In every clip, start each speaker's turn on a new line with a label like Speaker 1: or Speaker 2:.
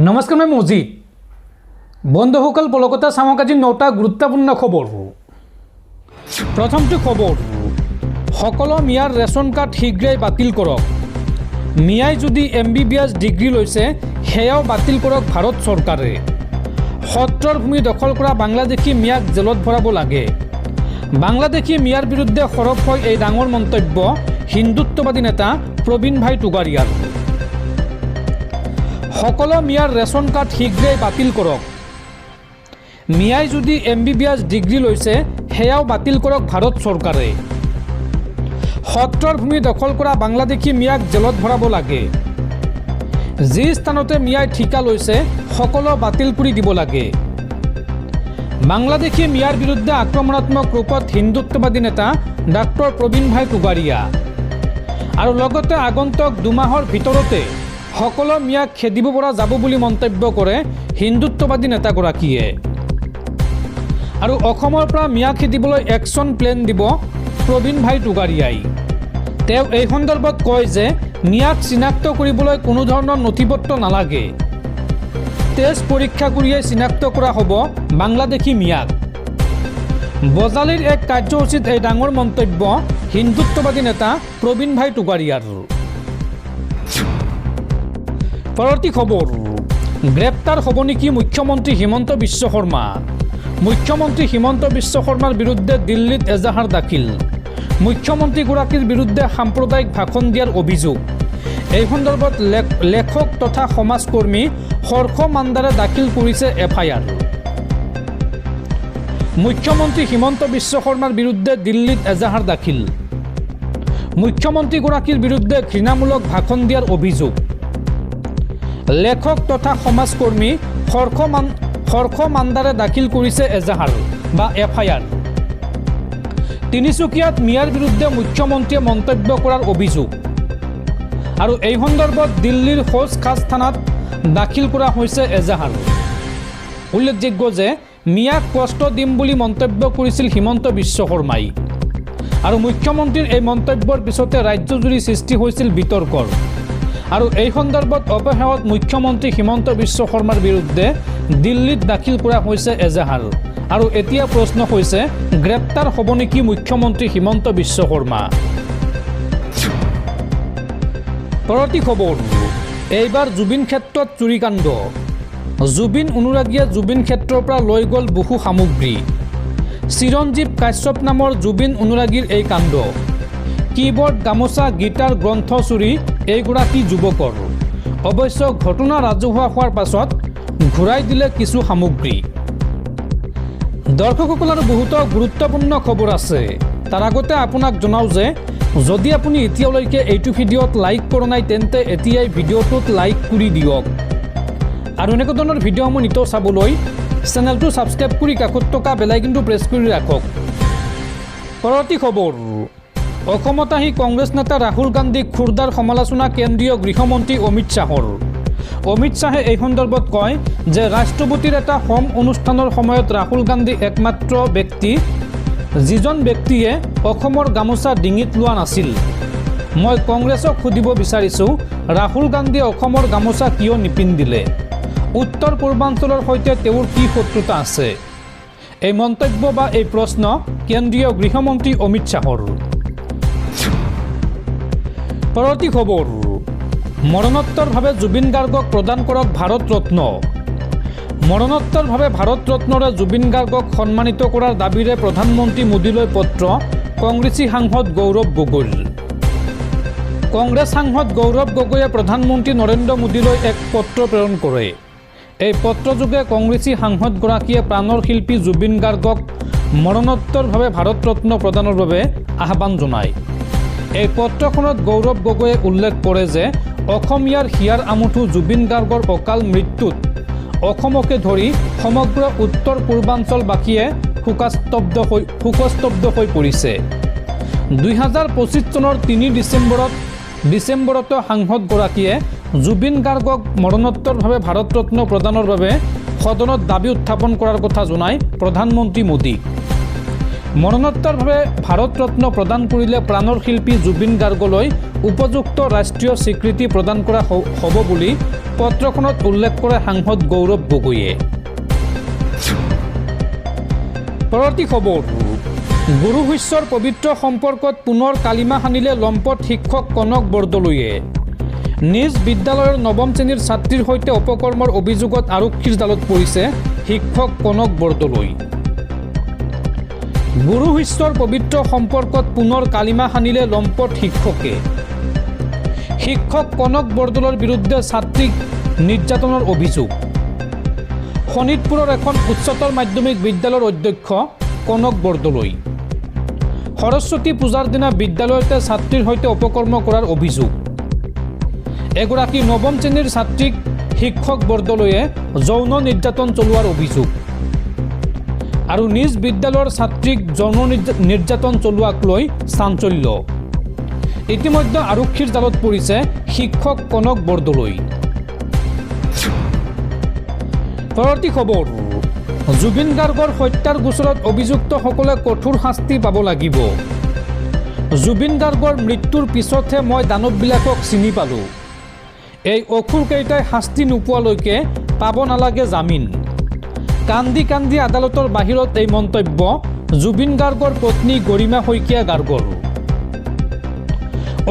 Speaker 1: নমস্কাৰ মই মজিদ বন্ধুসকল পলকতা চামক আজি 9টা গুৰুত্বপূৰ্ণ খবৰ। প্ৰথমটো খবৰ, সকলো মিয়াৰ ৰেচন কাৰ্ড শীঘ্ৰেই বাতিল কৰক। মিয়াই যদি MBBS ডিগ্ৰী লৈছে সেয়াও বাতিল কৰক ভাৰত চৰকাৰে। সত্ৰৰ ভূমি দখল কৰা বাংলাদেশী মিয়াক জেলত ভৰাব লাগে। বাংলাদেশী মিয়াৰ বিৰুদ্ধে সৰব হয় এই ডাঙৰ মন্তব্য হিন্দুত্ববাদী নেতা প্ৰবীণ ভাই টুগাৰিয়াৰ। সকলো মিয়াৰ ৰেচন কাৰ্ড শীঘ্ৰেই বাতিল কৰক। মিয়াই যদি MBBS ডিগ্ৰী লৈছে সেয়াও বাতিল কৰক ভাৰত চৰকাৰে। সত্ৰৰ ভূমি দখল কৰা বাংলাদেশী মিয়াক জেলত ভৰাব লাগে। যি স্থানতে মিয়াই ঠিকা লৈছে সকলো বাতিল কৰি দিব লাগে। বাংলাদেশী মিয়াৰ বিৰুদ্ধে আক্ৰমণাত্মক ৰূপত হিন্দুত্ববাদী নেতা ডাক্তৰ প্ৰবীণ ভাই টুগাৰিয়া আৰু লগতে আগন্তুক দুমাহৰ ভিতৰতে সকলো মিয়াক খেদিব পৰা যাব বুলি মন্তব্য কৰে হিন্দুত্ববাদী নেতাগৰাকীয়ে। আৰু অসমৰ পৰা মিয়া খেদিবলৈ একশ্যন প্লেন দিব প্ৰবীণ ভাই টুগাৰিয়াই। তেওঁ এই সন্দৰ্ভত কয় যে মিয়াক চিনাক্ত কৰিবলৈ কোনো ধৰণৰ নথিপত্ৰ নালাগে, টেষ্ট পৰীক্ষা কৰিয়েই চিনাক্ত কৰা হ'ব বাংলাদেশী মিয়াক। বজালীৰ এক কাৰ্যসূচীত এই ডাঙৰ মন্তব্য হিন্দুত্ববাদী নেতা প্ৰবীণ ভাই টুগাৰিয়াৰ। পৰৱৰ্তী খবৰ, গ্ৰেপ্তাৰ হ'ব নেকি মুখ্যমন্ত্ৰী হিমন্ত বিশ্ব শৰ্মা। মুখ্যমন্ত্ৰী হিমন্ত বিশ্ব শৰ্মাৰ বিৰুদ্ধে দিল্লীত এজাহাৰ দাখিল। মুখ্যমন্ত্ৰীগৰাকীৰ বিৰুদ্ধে সাম্প্ৰদায়িক ভাষণ দিয়াৰ অভিযোগ। এই সন্দৰ্ভত লেখক তথা সমাজকৰ্মী হৰ্ষ মান্দাৰে দাখিল কৰিছে FIR। মুখ্যমন্ত্ৰী হিমন্ত বিশ্ব শৰ্মাৰ বিৰুদ্ধে দিল্লীত এজাহাৰ দাখিল। মুখ্যমন্ত্ৰীগৰাকীৰ বিৰুদ্ধে ঘৃণামূলক ভাষণ দিয়াৰ অভিযোগ। লেখক তথা সমাজকৰ্মী হৰ্ষ মান্দাৰে দাখিল কৰিছে এজাহাৰ বা FIR। তিনিচুকীয়াত মিয়াৰ বিৰুদ্ধে মুখ্যমন্ত্ৰীয়ে মন্তব্য কৰাৰ অভিযোগ আৰু এই সন্দৰ্ভত দিল্লীৰ হৌজ খাজ থানাত দাখিল কৰা হৈছে এজাহাৰ। উল্লেখযোগ্য যে মিয়াক কষ্ট দিম বুলি মন্তব্য কৰিছিল হিমন্ত বিশ্ব শৰ্মাই আৰু মুখ্যমন্ত্ৰীৰ এই মন্তব্যৰ পিছতে ৰাজ্যজুৰি সৃষ্টি হৈছিল বিতৰ্কৰ। আৰু এই সন্দৰ্ভত অৱশেষত মুখ্যমন্ত্ৰী হিমন্ত বিশ্ব শৰ্মাৰ বিৰুদ্ধে দিল্লীত দাখিল কৰা হৈছে এজাহাৰ। আৰু এতিয়া প্ৰশ্ন হৈছে গ্ৰেপ্তাৰ হ'ব নেকি মুখ্যমন্ত্ৰী হিমন্ত বিশ্ব শৰ্মা। পৰৱৰ্তী খবৰ, এইবাৰ জুবিন ক্ষেত্ৰত চুৰিকাণ্ড। জুবিন অনুৰাগীয়ে জুবিন ক্ষেত্ৰৰ পৰা লৈ গ'ল বহু সামগ্ৰী। চিৰঞ্জীৱ কাশ্যপ নামৰ জুবিন অনুৰাগীৰ এই কাণ্ড। কীবৰ্ড, গামোচা, গীটাৰ, গ্ৰন্থ চুৰি এইগৰাকী যুৱকৰ। অৱশ্য ঘটনা ৰাজহুৱা হোৱাৰ পাছত ঘূৰাই দিলে কিছু সামগ্ৰী। দৰ্শকসকল আৰু বহুতো গুৰুত্বপূৰ্ণ খবৰ আছে। তাৰ আগতে আপোনাক জনাওঁ যে যদি আপুনি এতিয়ালৈকে এইটো ভিডিঅ'ত লাইক কৰা নাই তেন্তে এতিয়াই ভিডিঅ'টোত লাইক কৰি দিয়ক আৰু এনেকুৱা ধৰণৰ ভিডিঅ'সমূহ নিতৌ চাবলৈ চেনেলটো ছাবস্ক্ৰাইব কৰি কাষত থকা বেল আইকনটো প্ৰেছ কৰি ৰাখক। পৰৱৰ্তী খবৰ, অসমত আহি কংগ্ৰেছ নেতা ৰাহুল গান্ধীক খুৰদাৰ সমালোচনা কেন্দ্ৰীয় গৃহমন্ত্ৰী অমিত শ্বাহৰ। অমিত শ্বাহে এই সন্দৰ্ভত কয় যে ৰাষ্ট্ৰপতিৰ এটা হোম অনুষ্ঠানৰ সময়ত ৰাহুল গান্ধী একমাত্ৰ ব্যক্তি যিজন ব্যক্তিয়ে অসমৰ গামোচা ডিঙিত লোৱা নাছিল। মই কংগ্ৰেছক সুধিব বিচাৰিছোঁ ৰাহুল গান্ধীয়ে অসমৰ গামোচা কিয় নিপিন্ধিলে? উত্তৰ পূৰ্বাঞ্চলৰ সৈতে তেওঁৰ কি শত্ৰুতা আছে? এই মন্তব্য বা এই প্ৰশ্ন কেন্দ্ৰীয় গৃহমন্ত্ৰী অমিত শ্বাহৰ। পৰৱৰ্তী খবৰ, মৰণোত্তৰভাৱে জুবিন গাৰ্গক প্ৰদান কৰক ভাৰত ৰত্ন। মৰণোত্তৰভাৱে ভাৰত ৰত্নৰে জুবিন গাৰ্গক সন্মানিত কৰাৰ দাবীৰে প্ৰধানমন্ত্ৰী মোদীলৈ পত্ৰ কংগ্ৰেছী সাংসদ গৌৰৱ গগৈৰ। কংগ্ৰেছ সাংসদ গৌৰৱ গগৈয়ে প্ৰধানমন্ত্ৰী নৰেন্দ্ৰ মোদীলৈ এক পত্ৰ প্ৰেৰণ কৰে। এই পত্ৰযোগে কংগ্ৰেছী সাংসদগৰাকীয়ে প্ৰাণৰ শিল্পী জুবিন গাৰ্গক মৰণোত্তৰভাৱে ভাৰত ৰত্ন প্ৰদানৰ বাবে আহ্বান জনায়। এই পত্ৰখনত গৌৰৱ গগৈয়ে উল্লেখ কৰে যে অসমীয়াৰ হিয়াৰ আমঠু জুবিন গাৰ্গৰ অকাল মৃত্যুত অসমকে ধৰি সমগ্ৰ উত্তৰ পূৰ্বাঞ্চলবাসীয়ে শোকস্তব্ধ হৈ পৰিছে। 2025 চনৰ 3 ডিচেম্বৰতো সাংসদগৰাকীয়ে জুবিন গাৰ্গক মৰণোত্তৰভাৱে ভাৰত ৰত্ন প্ৰদানৰ বাবে সদনত দাবী উত্থাপন কৰাৰ কথা জনায় প্ৰধানমন্ত্ৰী মোদীক। মৰণোত্তৰভাৱে ভাৰত ৰত্ন প্ৰদান কৰিলে প্ৰাণৰ শিল্পী জুবিন গাৰ্গলৈ উপযুক্ত ৰাষ্ট্ৰীয় স্বীকৃতি প্ৰদান কৰা হ'ব বুলি পত্ৰখনত উল্লেখ কৰে সাংসদ গৌৰৱ গগৈয়ে। পৰৱৰ্তী খবৰ, গুৰু শিষ্যৰ পবিত্ৰ সম্পৰ্কত পুনৰ কালিমা সানিলে লম্পট শিক্ষক কনক বৰদলৈয়ে। নিজ বিদ্যালয়ৰ নৱম শ্ৰেণীৰ ছাত্ৰীৰ সৈতে অপকৰ্মৰ অভিযোগত আৰক্ষীৰ জালত পৰিছে শিক্ষক কনক বৰদলৈ। গুৰু শিষ্যৰ পবিত্ৰ সম্পৰ্কত পুনৰ কালিমা সানিলে লম্পট শিক্ষকে। শিক্ষক কনক বৰদলৈৰ বিৰুদ্ধে ছাত্ৰীক নিৰ্যাতনৰ অভিযোগ। শোণিতপুৰৰ এখন উচ্চতৰ মাধ্যমিক বিদ্যালয়ৰ অধ্যক্ষ কনক বৰদলৈ। সৰস্বতী পূজাৰ দিনা বিদ্যালয়তে ছাত্ৰীৰ সৈতে অপকৰ্ম কৰাৰ অভিযোগ। এগৰাকী নৱম শ্ৰেণীৰ ছাত্ৰীক শিক্ষক বৰদলৈয়ে যৌন নিৰ্যাতন চলোৱাৰ অভিযোগ আৰু নিজ বিদ্যালয়ৰ ছাত্ৰীক যৌন নিৰ্যাতন চলোৱাক লৈ চাঞ্চল্য। ইতিমধ্যে আৰক্ষীৰ জালত পৰিছে শিক্ষক কনক বৰদলৈ। পৰৱৰ্তী খবৰ, জুবিন গাৰ্গৰ হত্যাৰ গোচৰত অভিযুক্তসকলে কঠোৰ শাস্তি পাব লাগিব। জুবিন গাৰ্গৰ মৃত্যুৰ পিছতহে মই দানৱবিলাকক চিনি পালোঁ। এই অসুৰকেইটাই শাস্তি নোপোৱালৈকে পাব নালাগে জামিন। কান্দি কান্দি আদালতৰ বাহিৰত এই মন্তব্য জুবিন গাৰ্গৰ পত্নী গৰিমা শইকীয়া গাৰ্গৰ।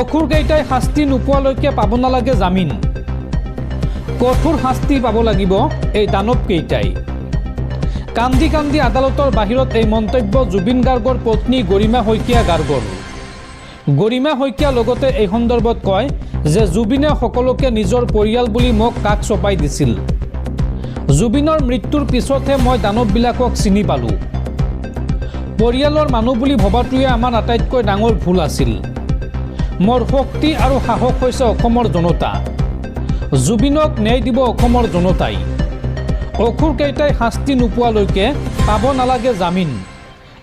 Speaker 1: অসুৰকেইটাই শাস্তি নোপোৱালৈকে পাব নালাগে জামিন। কঠোৰ শাস্তি পাব লাগিব এই দানৱকেইটাই। কান্দি কান্দি আদালতৰ বাহিৰত এই মন্তব্য জুবিন গাৰ্গৰ পত্নী গৰিমা শইকীয়া গাৰ্গৰ। গৰিমা শইকীয়া লগতে এই সন্দৰ্ভত কয় যে জুবিনে সকলোকে নিজৰ পৰিয়াল বুলি মোক কাষ চপাই দিছিল। জুবিনৰ মৃত্যুৰ পিছতহে মই দানৱবিলাকক চিনি পালোঁ। পৰিয়ালৰ মানুহ বুলি ভবাটোৱে আমাৰ আটাইতকৈ ডাঙৰ ভুল আছিল। মোৰ শক্তি আৰু সাহস হৈছে অসমৰ জনতা। জুবিনক ন্যায় দিব অসমৰ জনতাই। অসুৰকেইটাই শাস্তি নোপোৱালৈকে পাব নালাগে জামিন।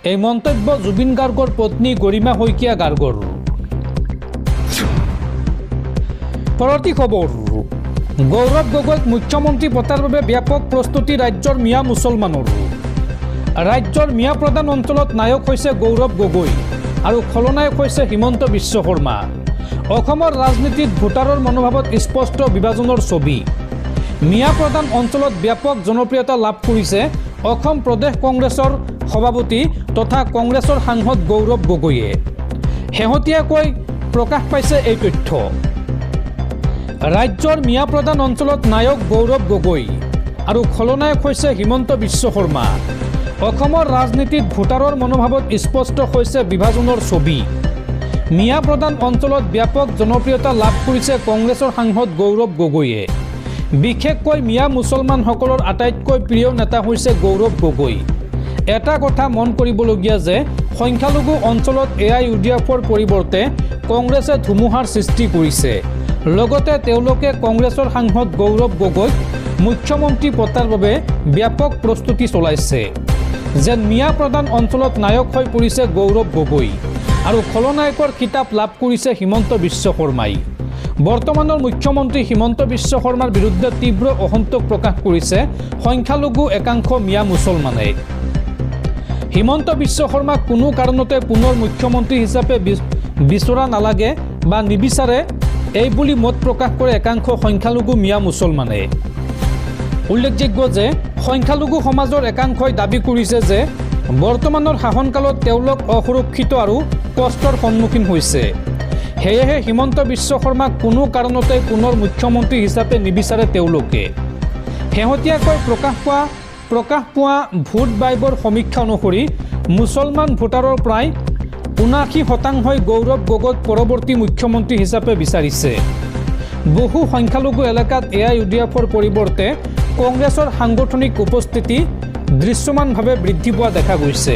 Speaker 1: এই মন্তব্য জুবিন গাৰ্গৰ পত্নী গৰিমা শইকীয়া গাৰ্গৰ। পৰৱৰ্তী খবৰ, গৌৰৱ গগৈক মুখ্যমন্ত্ৰী পতাৰ বাবে ব্যাপক প্ৰস্তুতি ৰাজ্যৰ মিয়া মুছলমানৰ। ৰাজ্যৰ মিয়া প্ৰধান অঞ্চলত নায়ক হৈছে গৌৰৱ গগৈ আৰু খলনায়ক হৈছে হিমন্ত বিশ্ব শৰ্মা। অসমৰ ৰাজনীতিত ভোটাৰৰ মনোভাৱত স্পষ্ট বিভাজনৰ ছবি। মিয়া প্ৰধান অঞ্চলত ব্যাপক জনপ্ৰিয়তা লাভ কৰিছে অসম প্ৰদেশ কংগ্ৰেছৰ সভাপতি তথা কংগ্ৰেছৰ সাংসদ গৌৰৱ গগৈয়ে। শেহতীয়াকৈ প্ৰকাশ পাইছে এই তথ্য। ৰাজ্যৰ মিয়া প্ৰধান অঞ্চলত নায়ক গৌৰৱ গগৈ আৰু খলনায়ক হৈছে হিমন্ত বিশ্ব শৰ্মা। অসমৰ ৰাজনীতিত ভোটাৰৰ মনোভাৱত স্পষ্ট হৈছে বিভাজনৰ ছবি। মিয়া প্ৰধান অঞ্চলত ব্যাপক জনপ্ৰিয়তা লাভ কৰিছে কংগ্ৰেছৰ সাংসদ গৌৰৱ গগৈয়ে। বিশেষকৈ মিয়া মুছলমানসকলৰ আটাইতকৈ প্ৰিয় নেতা হৈছে গৌৰৱ গগৈ। এটা কথা মন কৰিবলগীয়া যে সংখ্যালঘু অঞ্চলত AIUDFৰ পৰিৱৰ্তে কংগ্ৰেছে ধুমুহাৰ সৃষ্টি কৰিছে। লগতে তেওঁলোকে কংগ্ৰেছৰ সাংসদ গৌৰৱ গগৈক মুখ্যমন্ত্ৰী পতাৰ বাবে ব্যাপক প্ৰস্তুতি চলাইছে। যেন মিয়া প্ৰধান অঞ্চলত নায়ক হৈ পৰিছে গৌৰৱ গগৈ আৰু খলনায়কৰ খিতাপ লাভ কৰিছে হিমন্ত বিশ্ব শৰ্মাই। বৰ্তমানৰ মুখ্যমন্ত্ৰী হিমন্ত বিশ্ব শৰ্মাৰ বিৰুদ্ধে তীব্ৰ অসন্তোষ প্ৰকাশ কৰিছে সংখ্যালঘু একাংশ মিয়া মুছলমানে। হিমন্ত বিশ্ব শৰ্মাক কোনো কাৰণতে পুনৰ মুখ্যমন্ত্ৰী হিচাপে বিচৰা নালাগে বা নিবিচাৰে এই বুলি মত প্ৰকাশ কৰে একাংশ সংখ্যালঘু মিয়া মুছলমানে। উল্লেখযোগ্য যে সংখ্যালঘু সমাজৰ একাংশই দাবী কৰিছে যে বৰ্তমানৰ শাসনকালত তেওঁলোক অসুৰক্ষিত আৰু কষ্টৰ সন্মুখীন হৈছে। সেয়েহে হিমন্ত বিশ্ব শৰ্মাক কোনো কাৰণতে পুনৰ মুখ্যমন্ত্ৰী হিচাপে নিবিচাৰে তেওঁলোকে। শেহতীয়াকৈ প্ৰকাশ পোৱা ভোট বাইবৰ সমীক্ষা অনুসৰি মুছলমান ভোটাৰৰ প্ৰায় ৭৯% গৌৰৱ গগৈক পৰৱৰ্তী মুখ্যমন্ত্ৰী হিচাপে বিচাৰিছে। বহু সংখ্যালঘু এলেকাত AIUDFৰ পৰিৱৰ্তে কংগ্ৰেছৰ সাংগঠনিক উপস্থিতি দৃশ্যমানভাৱে বৃদ্ধি পোৱা দেখা গৈছে।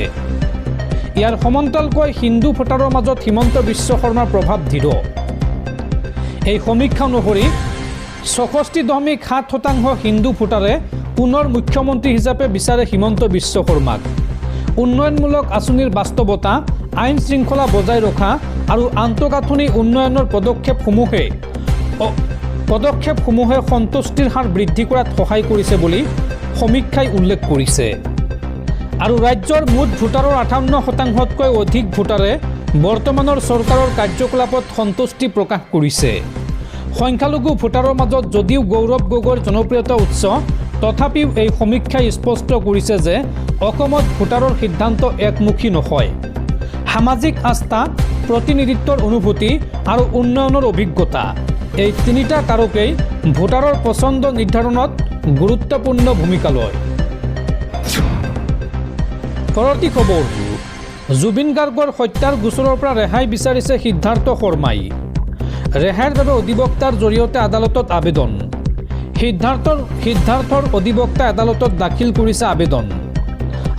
Speaker 1: ইয়াৰ সমান্তৰালকৈ হিন্দু ভোটাৰৰ মাজত হিমন্ত বিশ্ব শৰ্মাৰ প্ৰভাৱ দৃঢ়। এই সমীক্ষা অনুসৰি ৬৬.৭% হিন্দু ভোটাৰে পুনৰ মুখ্যমন্ত্ৰী হিচাপে বিচাৰে হিমন্ত বিশ্ব শৰ্মাক। উন্নয়নমূলক আঁচনিৰ বাস্তৱতা, আইন শৃংখলা বজাই ৰখা আৰু আন্তঃগাঁথনি উন্নয়নৰ পদক্ষেপসমূহে সন্তুষ্টিৰ হাৰ বৃদ্ধি কৰাত সহায় কৰিছে বুলি সমীক্ষাই উল্লেখ কৰিছে। আৰু ৰাজ্যৰ মুঠ ভোটাৰৰ ৫৮%তকৈ অধিক ভোটাৰে বৰ্তমানৰ চৰকাৰৰ কাৰ্যকলাপত সন্তুষ্টি প্ৰকাশ কৰিছে। সংখ্যালঘু ভোটাৰৰ মাজত যদিও গৌৰৱ গগৈৰ জনপ্ৰিয়তা উচ্চ, তথাপিও এই সমীক্ষাই স্পষ্ট কৰিছে যে অসমত ভোটাৰৰ সিদ্ধান্ত একমুখী নহয়। সামাজিক আস্থা, প্ৰতিনিধিত্বৰ অনুভূতি আৰু উন্নয়নৰ অভিজ্ঞতা, এই তিনিটা কাৰকেই ভোটাৰৰ পচন্দ নিৰ্ধাৰণত গুৰুত্বপূৰ্ণ ভূমিকা লয়। পৰৱৰ্তী খবৰ, জুবিন গাৰ্গৰ হত্যাৰ গোচৰৰ পৰা ৰেহাই বিচাৰিছে সিদ্ধাৰ্থ শৰ্মাই। ৰেহাইৰ বাবে অধিবক্তাৰ জৰিয়তে আদালতত আবেদন। সিদ্ধাৰ্থৰ অধিবক্তাই আদালতত দাখিল কৰিছে আবেদন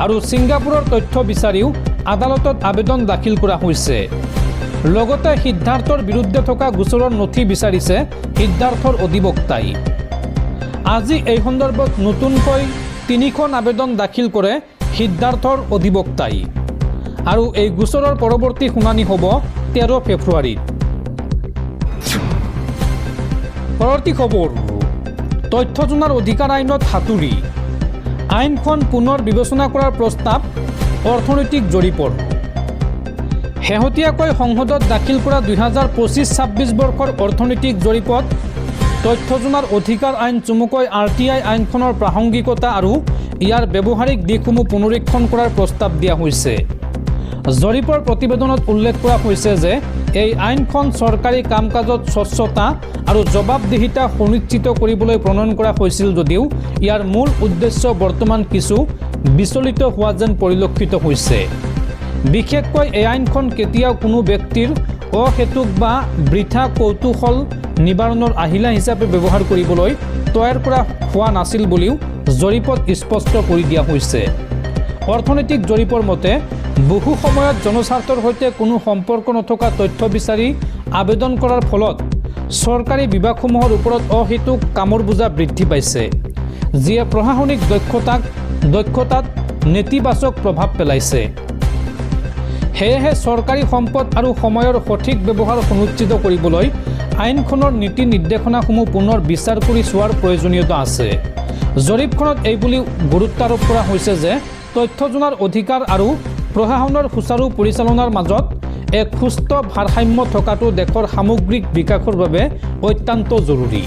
Speaker 1: আৰু ছিংগাপুৰৰ তথ্য বিচাৰিও আদালতত আবেদন দাখিল কৰা হৈছে। লগতে সিদ্ধাৰ্থৰ বিৰুদ্ধে থকা গোচৰৰ নথি বিচাৰিছে সিদ্ধাৰ্থৰ অধিবক্তাই। আজি এই সন্দৰ্ভত নতুনকৈ 3খন আবেদন দাখিল কৰে সিদ্ধাৰ্থৰ অধিবক্তাই আৰু এই গোচৰৰ পৰৱৰ্তী শুনানি হ'ব 13 ফেব্ৰুৱাৰীত। পৰৱৰ্তী খবৰ, তথ্য জনাৰ অধিকাৰ আইনত হাতুৰি। আইনখন পুনৰ বিবেচনা কৰাৰ প্ৰস্তাৱ অৰ্থনৈতিক জৰীপৰ। শেহতীয়াকৈ সংসদত দাখিল কৰা 2025-26 বৰ্ষৰ অৰ্থনৈতিক জৰীপত তথ্য জনাৰ অধিকাৰ আইন চমুকৈ RTI আইনখনৰ প্ৰাসংগিকতা আৰু ইয়াৰ ব্যৱহাৰিক দিশসমূহ পুনৰীক্ষণ কৰাৰ প্ৰস্তাৱ দিয়া হৈছে। জৰীপৰ প্ৰতিবেদনত উল্লেখ কৰা হৈছে যে এই আইনখন চৰকাৰী কাম কাজত স্বচ্ছতা আৰু জবাবদিহিতা সুনিশ্চিত কৰিবলৈ প্ৰণয়ন কৰা হৈছিল যদিও ইয়াৰ মূল উদ্দেশ্য বৰ্তমান কিছু বিচলিত হোৱা যেন পৰিলক্ষিত হৈছে। বিশেষকৈ এই আইনখন কেতিয়াও কোনো ব্যক্তিৰ অহেতুক বা বৃথা কৌতূহল নিবাৰণৰ আহিলা হিচাপে ব্যৱহাৰ কৰিবলৈ তৈয়াৰ কৰা হোৱা নাছিল বুলিও জৰীপত স্পষ্ট কৰি দিয়া হৈছে। অৰ্থনৈতিক জৰীপৰ মতে বহু সময়ত জনস্বাৰ্থৰ সৈতে কোনো সম্পৰ্ক নথকা তথ্য বিচাৰি আবেদন কৰাৰ ফলত চৰকাৰী বিভাগসমূহৰ ওপৰত অহেতুক কামৰ বোজা বৃদ্ধি পাইছে, যিয়ে প্ৰশাসনিক দক্ষতাত নেতিবাচক প্ৰভাৱ পেলাইছে। সেয়েহে চৰকাৰী সম্পদ আৰু সময়ৰ সঠিক ব্যৱহাৰ সুনিশ্চিত কৰিবলৈ আইনখনৰ নীতি নিৰ্দেশনাসমূহ পুনৰ বিচাৰ কৰি চোৱাৰ প্ৰয়োজনীয়তা আছে। জৰীপখনত এইবুলি গুৰুত্ব আৰোপ কৰা হৈছে যে তথ্য জনাৰ অধিকাৰ আৰু প্ৰশাসনৰ সুচাৰু পৰিচালনাৰ মাজত এক সুস্থ ভাৰসাম্য থকাটো দেশৰ সামগ্ৰিক বিকাশৰ বাবে অত্যন্ত জৰুৰী।